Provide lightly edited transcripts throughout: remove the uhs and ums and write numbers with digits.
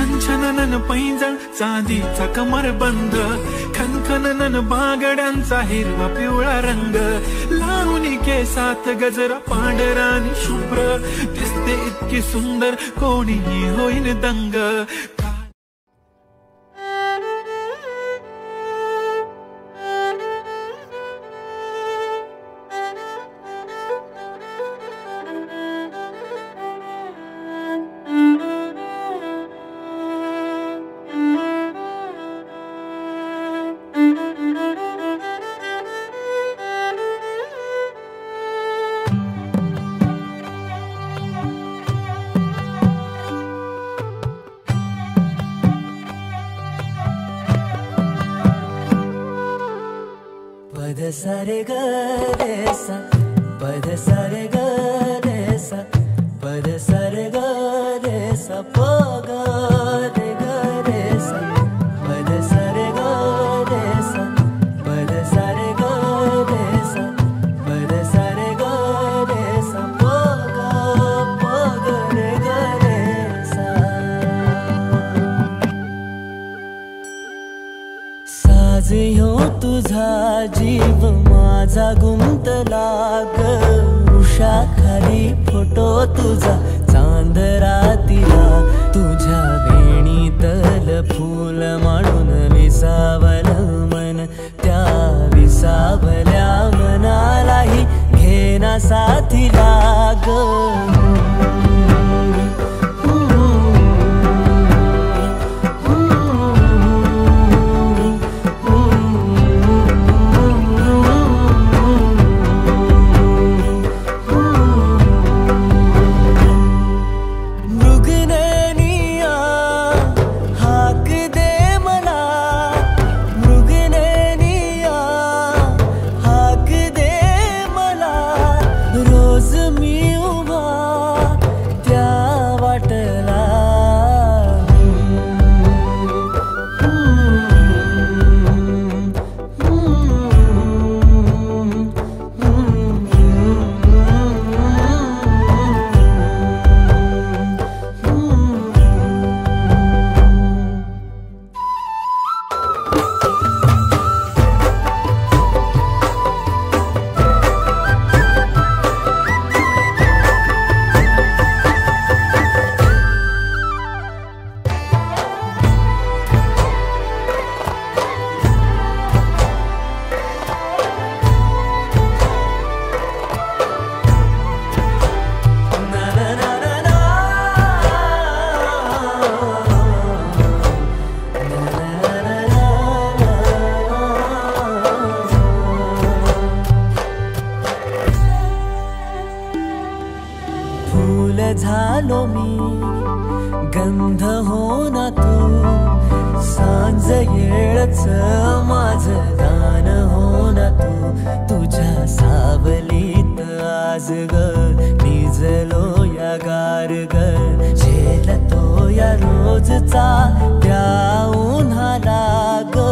छनछनन पैंजण चांदीचा कमरबंद, खनखनन बागड्यांचा हिरवा पिवळा रंग, लावणी केसात गजरा पांढरा आणि शुभ्र, दिसते इतकी सुंदर कोणीही होईन दंग. पद सारे ग रे सा, पद सारे ग रे सा, पद सारे ग रे सा, प ग रे ग रे सा, पद सारे ग रे सा, पद सारे ग रे सा, पद सारे ग रे सा, प ग रे ग रे सा. साज ह्यो तुझा जीव माझा गुंतला ग, उषाखाली फोटो तुझा चांद रातीला, तुझ्या वेणीतल फूल मांडून विसावल मन, त्या विसावल्या मनालाही घेना साथीला ग. झालो मी गंध होना तू, सांज येळच माझं गान होना तू, तुझ्या सावलीत आज ग निजलो या गार ग, झेलतो या रोजचा त्या उन्हाला ग.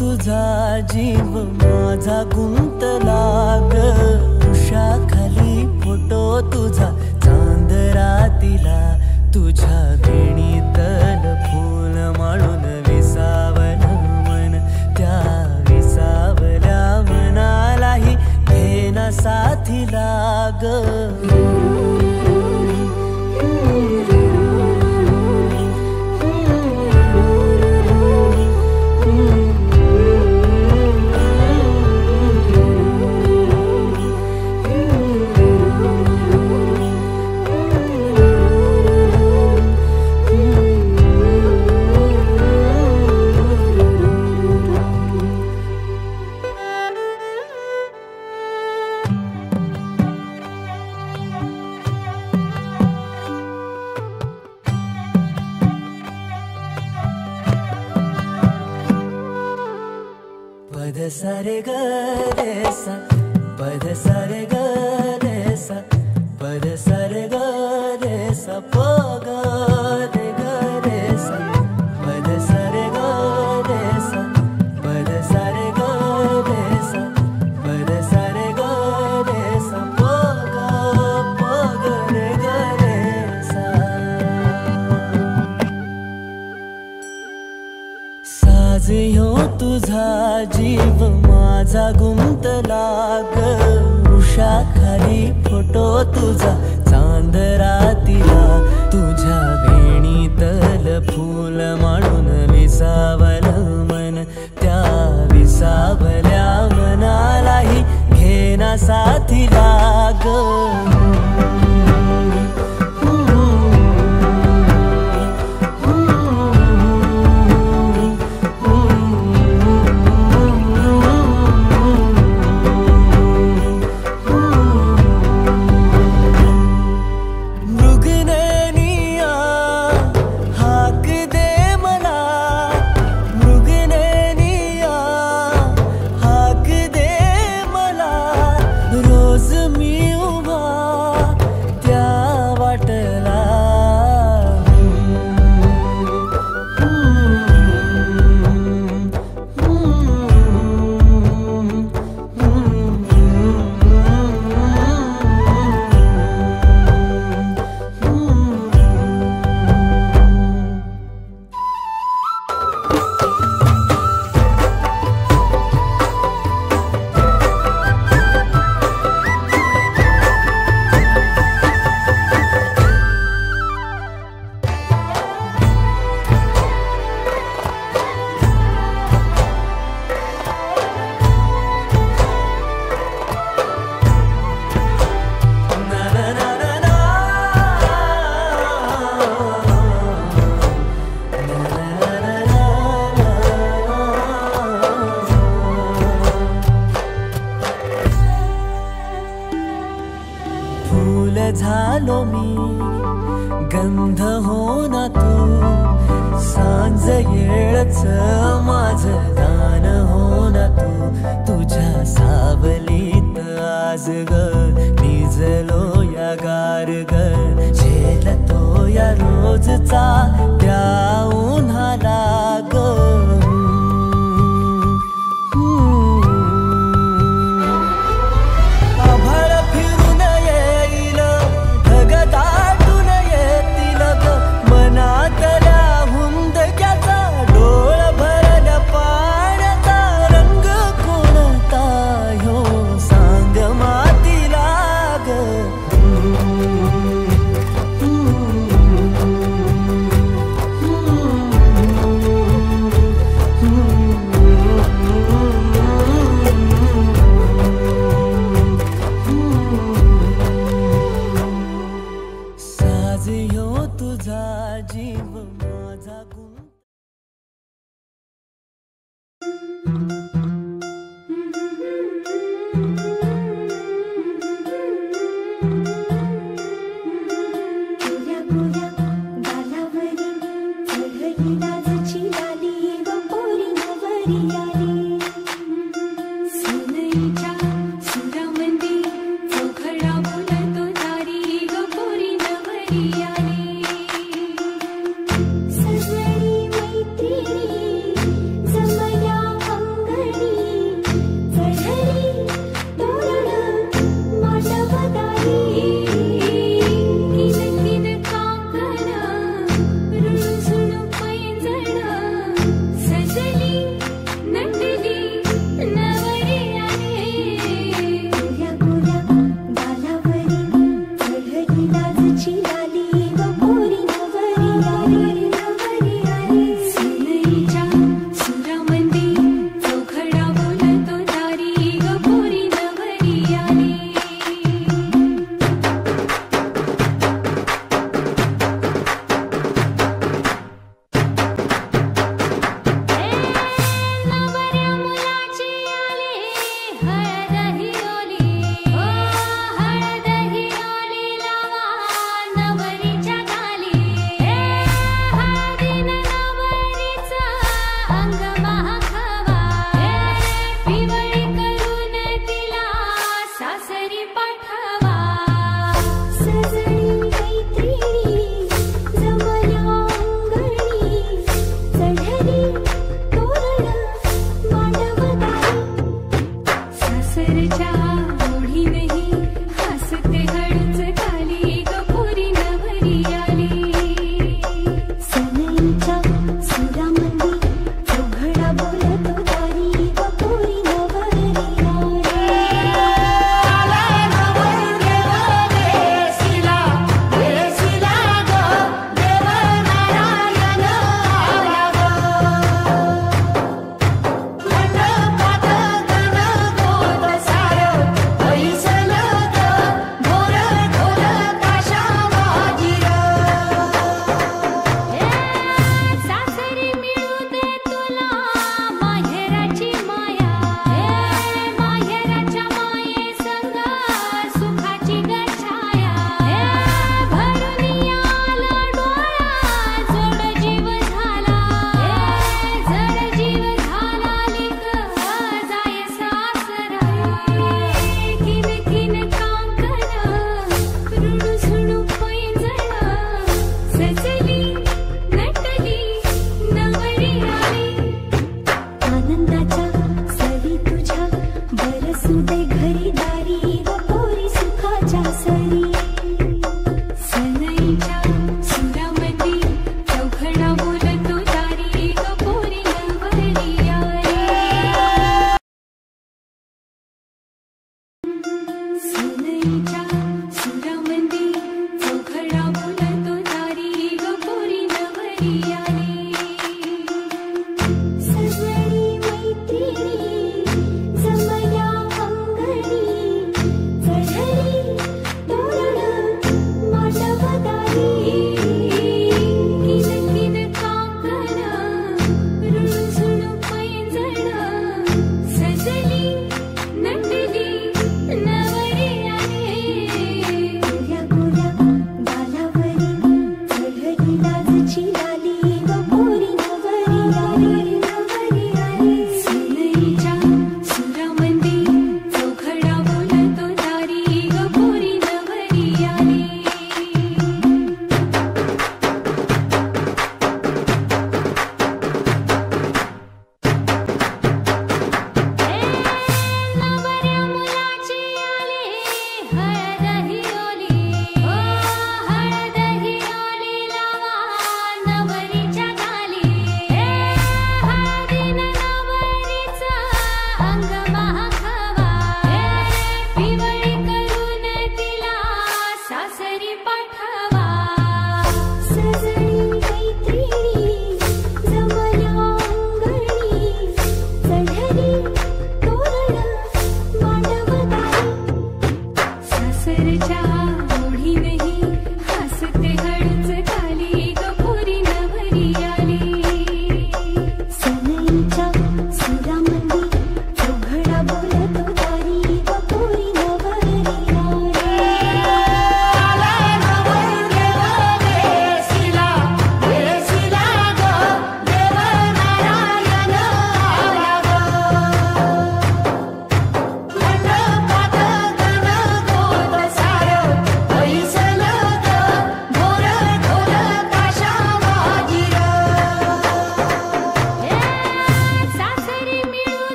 तुझा जीव माझा गुंतला ग, उषाखाली फोटो तुझा चांद रातीला, तुझ्या वेणीतल फूल माळून विसावल मन, त्या विसावल्या मनालाही घेना साथीला ग. पद सा रे ग रे सा पद सा रे ग रे सा पद सा रे ग रे सा प ग रे ग रे सा पद सा रे ग रे सा पद सा रे ग रे सा पद सा रे ग रे सा प ग रे ग रे सा साज ह्यो तुझा जीव माझा गुंतला ग वृक्षाखाली फोटो तुझा चांदरातीला तुझ्या वेणीतल फूल मांडून विसावल मन त्या विसावल्या मनालाही घेना साथीला ग झालो मी गंध हो ना तू सांज येळच माझं दान हो ना तू तुझ्या सावलीत आज ग निजलो या गार ग झेलतो या रोजचा त्या उन्हाला ग सजली नट आनंदाच्या सरी तुझ्या बरसू दे घरी दारी ग पोरी सुखाच्या सरी सनईच्या सुरामध्ये चौघडा बोलतो दारी ग पोरी नवरिया सनईच्या सुरामध्ये चौघडा बोलतो दारी ग पोरी नवरिया सजनी मैत्री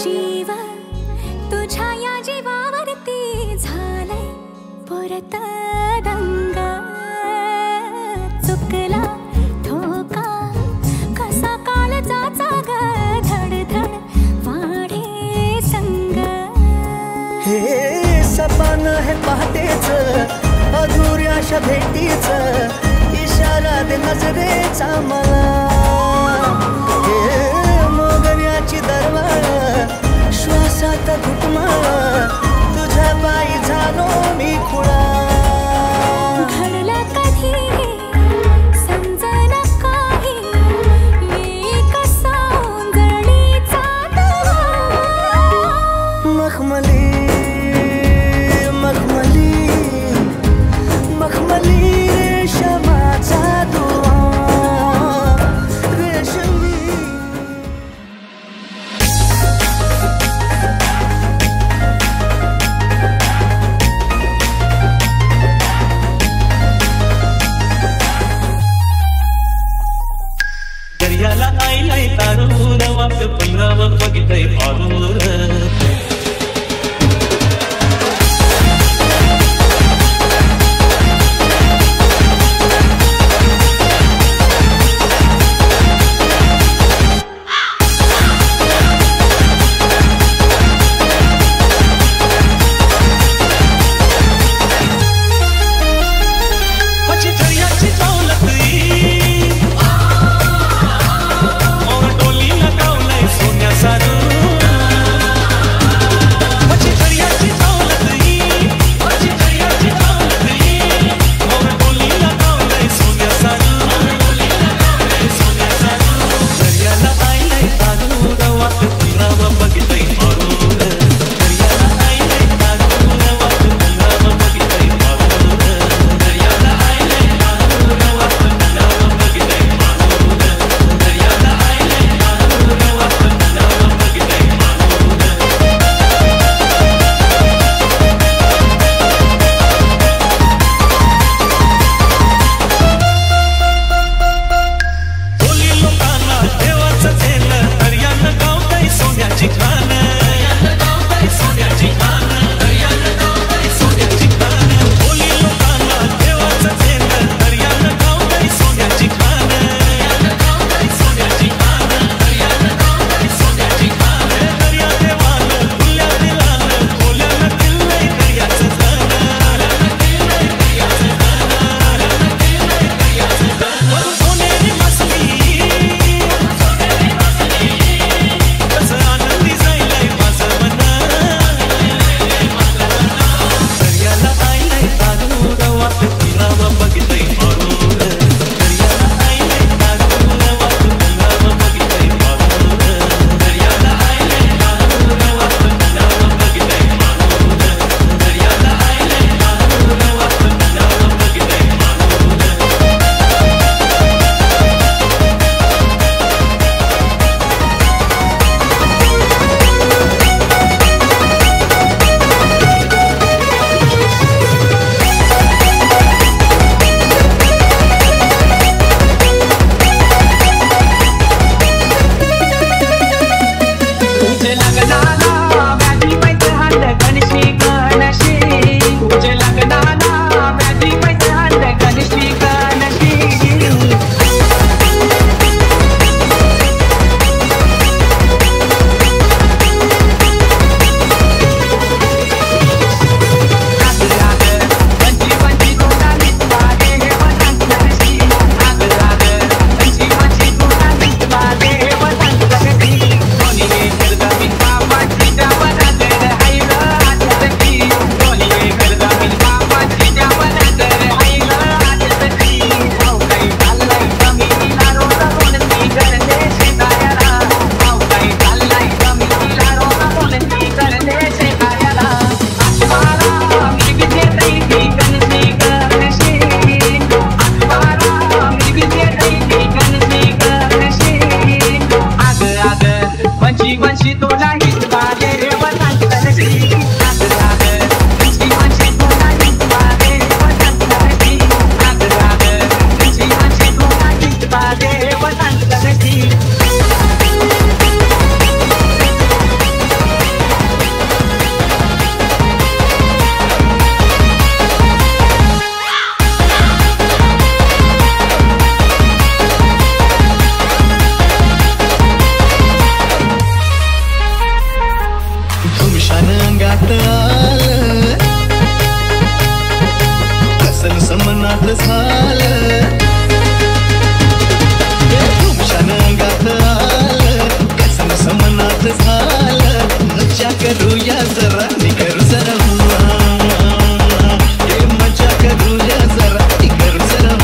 जीव तुझ्या या जीवावरती झालंय परत दंग चुकला ठोका कसा काळजाचा ग धडधड वाढे संग हे सपान है पहाटेच अधुऱ्याशा भेटीच इशारा दे नजरेचा मला मोगऱ्याची दरवाळ श्वासात घुटमाळ तुझ्या पायी झालो मी खुळा घडलं कधी समजन काही एक सौंदर्याचा मखमली मखमली मखमली रेशमाचा दुआ रेशमी दर्याला आईलाय तारूर वाट पंधरावर बघितलंय पारूर अंगात आलं, कसन समनात झालं, तुमच्यान अंगात आलं, कसन समनात झालं, मजा करूया जरा निकरू जरा मजा करूया जरा निकरू जरा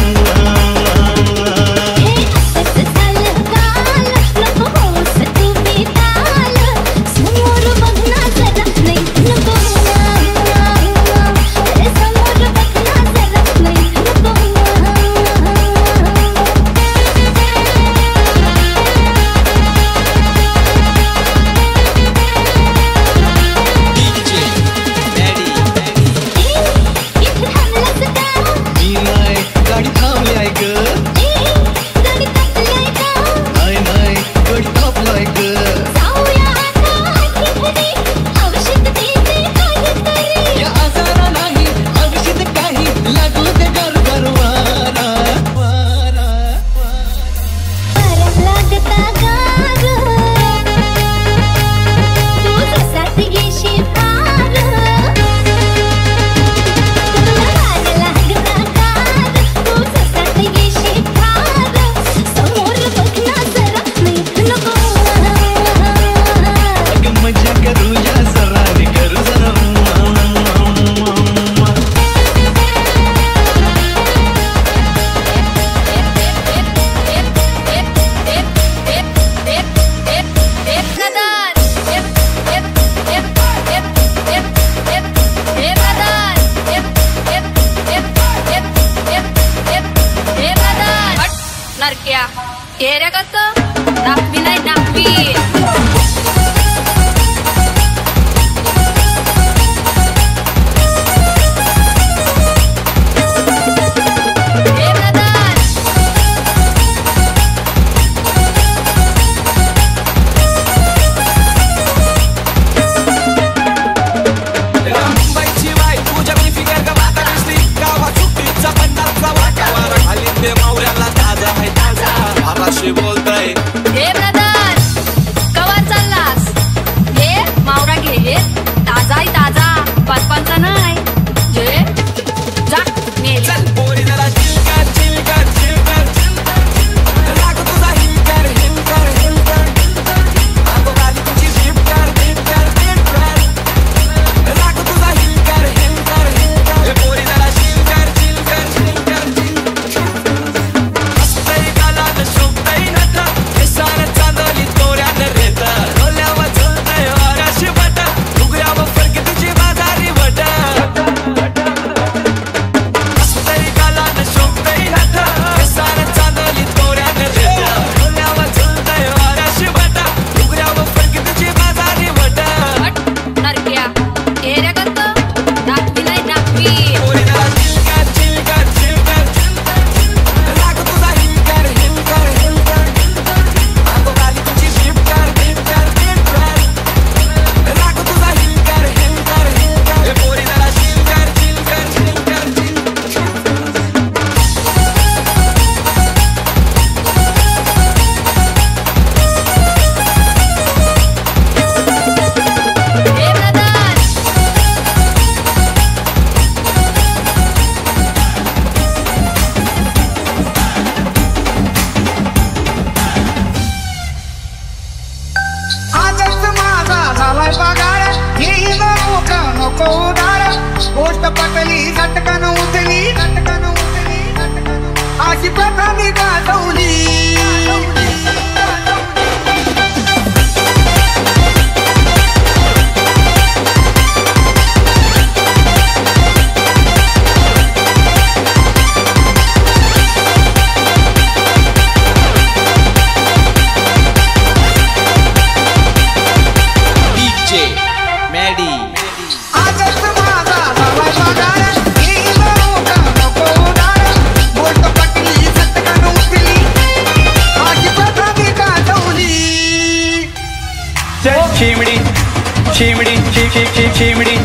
चिमडी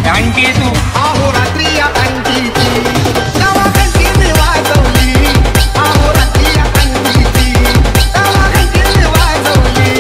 आणखी तू आहो रात्री या अंकीची नवा घंटी वाजवली आहो रात्री या अंकीची नवा घंटी वाजवली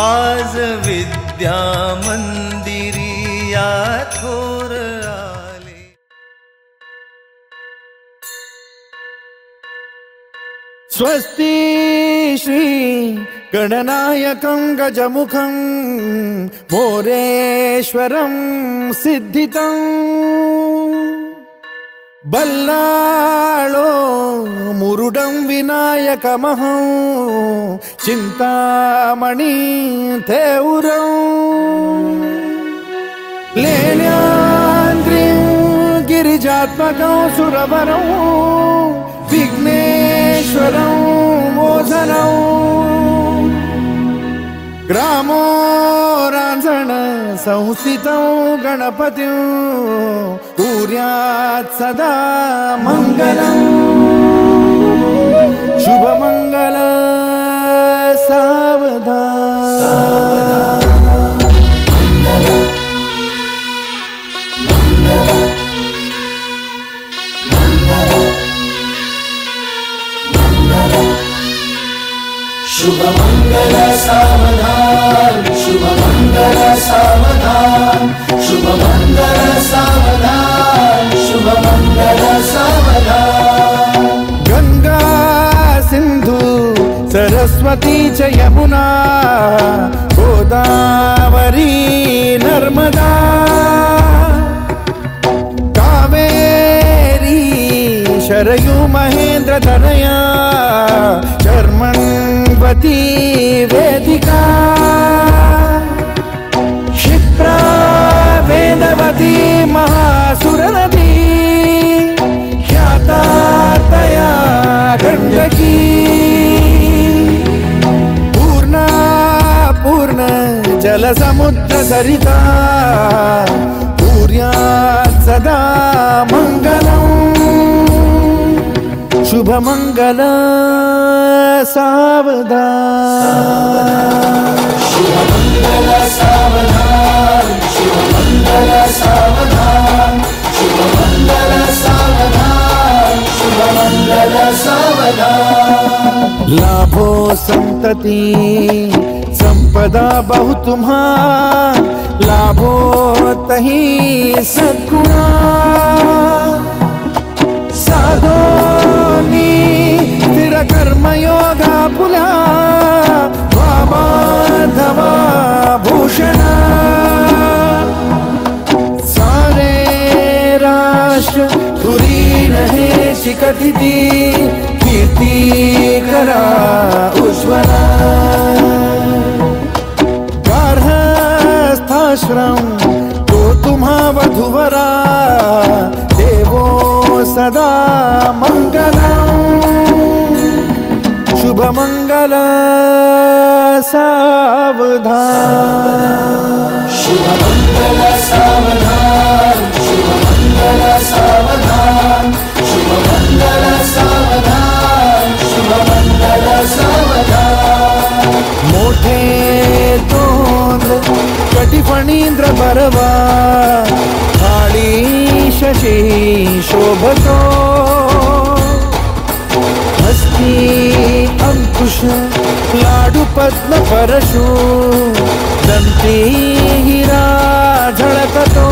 आज विद्या मंदिरी या थोर आले. स्वस्ति श्री गणनायकं गजमुखं मोरेश्वरं सिद्धितं बल्लाळो मुरुडं विनायकमहं चिंतामणि थेउरं लेण्याद्रिं गिरिजात्मकं सुरवरं विघ्नेश्वरं मोझनं ग्रामो रांझण संस्थितं गणपतिं कुर्यात् सदा मंगलम्. शुभमंगल सावधान. शुभमंगल सावधान, शुभमंगल सावधान, शुभमंगल सावधान, शुभमंगल सावधान. गंगा सिंधु सरस्वती च यमुना गोदावरी नर्मदा कावेरी शरयू महेंद्र तनया चर्मण्वती वेदिका क्षिप्रा वेदवती महासुरनदी ख्याता तया गण्डकी पूर्णा पूर्ण जलसमुद्र सरिता कुर्यात् सदा मंगलम्. शुभमंगल सावधान. शुभमंगल सावधान, शुभमंगल सावधान, शुभमंगल सावधान, शुभमंगल सावधान. लाभो संतति संपदा बहु तुम्हा लाभो तही सद्गुणा साधोनी स्थिर कर्मयोगा पुला वामाधवा भूषणा सारे राष्ट्र धुरीन हे शिखतिथि कीर्ति करा उज्ज्वला गार्हस्थाश्रम तो तुम्हा वधुवरा देवो सदा मंगलम्. शुभमंगल सावधान. शुभमंगल सावधान, शुभमंगल सावधान, शुभमंगल सावधान, शुभमंगल सावधान. मोठे तोंड कटिफणींद्र बरवा थाळी शशी शोभतो हस्ती अंकुश लाडू पद्म परशु दंती हिरा झळकतो